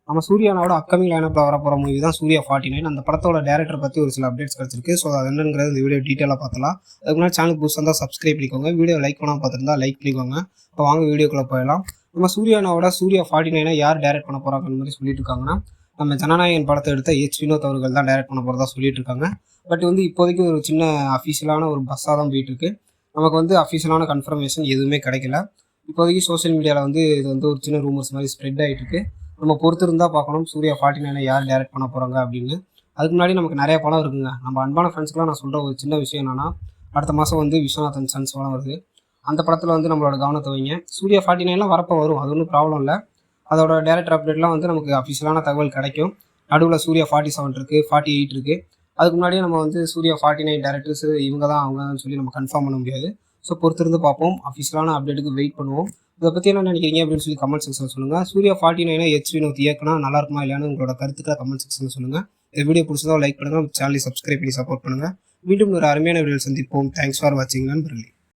நம்ம சூர்யானோட அப்கமிங் லைனப்ல வரப்போகிற மூவி தான் சூர்யா 49. அந்த படத்தோட டேரக்டர் பற்றி ஒரு சில அப்டேட்ஸ் கிடச்சிருக்கு. ஸோ அது என்னங்கிறது இந்த வீடியோ டீட்டெயிலாக பார்த்தலாம். அதுக்கு முன்னாடி சேனல் புதுசாக இருந்தால் சப்ஸ்கிரைப் பண்ணிக்கோங்க. வீடியோ லைக் பண்ணாமல் பார்த்துருந்தா லைக் பண்ணிக்கோங்க. இப்போ வாங்க வீடியோக்குள்ளே போயிடலாம். நம்ம சூர்யானோட சூர்யா 49 யார் டேரக்ட் பண்ண போகிறாங்கன்னு மாதிரி சொல்லிட்டு இருக்காங்கன்னா, நம்ம ஜனநாயகன் படத்தை எடுத்த வினோத் அவர்கள் தான் டேரக்ட் பண்ண போகிறதா சொல்லிட்டு இருக்காங்க. பட் இப்போதைக்கு ஒரு சின்ன அஃபீஷியலான ஒரு பஸ்ஸாக தான் போயிட்டு இருக்கு. நமக்கு அஃபீஷியலான கன்ஃபர்மேஷன் எதுவுமே கிடைக்கல. இப்போதைக்கு சோஷியல் மீடியாவில் இது ஒரு சின்ன ரூமர்ஸ் மாதிரி ஸ்ப்ரெட் ஆகிட்டு இருக்கு. நம்ம பொறுத்து இருந்தால் பார்க்கணும் சூர்யா 49 யார் டேரக்ட் பண்ண போகிறாங்க அப்படின்னு. அதுக்கு முன்னாடி நமக்கு நிறைய படம் இருக்குங்க. நம்ம அன்பான ஃப்ரெண்ட்ஸ்க்குலாம் நான் சொல்கிற ஒரு சின்ன விஷயம் என்னன்னா, அடுத்த மாதம் விஸ்வநாதன் சன்ஸ் படம் வருது. அந்த படத்தில் நம்மளோட கவனத்தை வைங்க. சூர்யா 49 வரப்போ வரும், அது ஒன்றும் ப்ராப்ளம் இல்லை. அதோட டேரக்டர் அப்டேட்லாம் நமக்கு அஃபிஷியலான தகவல் கிடைக்கும். நடுவில் சூர்யா 47 இருக்குது, 48 இருக்குது. அதுக்கு முன்னாடியே நம்ம சூர்யா 49 டேரக்டர்ஸ் இவங்க தான் அவங்க சொல்லி நம்ம கன்ஃபார்ம் பண்ண முடியாது. ஸோ பொறுத்திருந்து பார்ப்போம். அஃபிஷியலான அப்டேட்டுக்கு வெயிட் பண்ணுவோம். இதை பற்றி என்ன நினைக்கிறீங்க அப்படின்னு சொல்லி கமெண்ட் செக்ஷனில் சொல்லுங்கள். சூர்யா 49 வினோத் இயக்குனா நல்லா இருக்குமா இல்லையான்னு உங்களோட கருத்துக்களை கமெண்ட் செக்ஷனில் சொல்லுங்கள். இந்த வீடியோ பிடிச்சதோ லைக் பண்ணுங்கள், சேனலை சப்ஸ்கிரைப் பண்ணி சப்போர்ட் பண்ணுங்கள். மீண்டும் ஒரு அருமையான வீடியோ சந்திப்போம். தேங்க்ஸ் ஃபார் வாட்சிங் நண்பர்களே.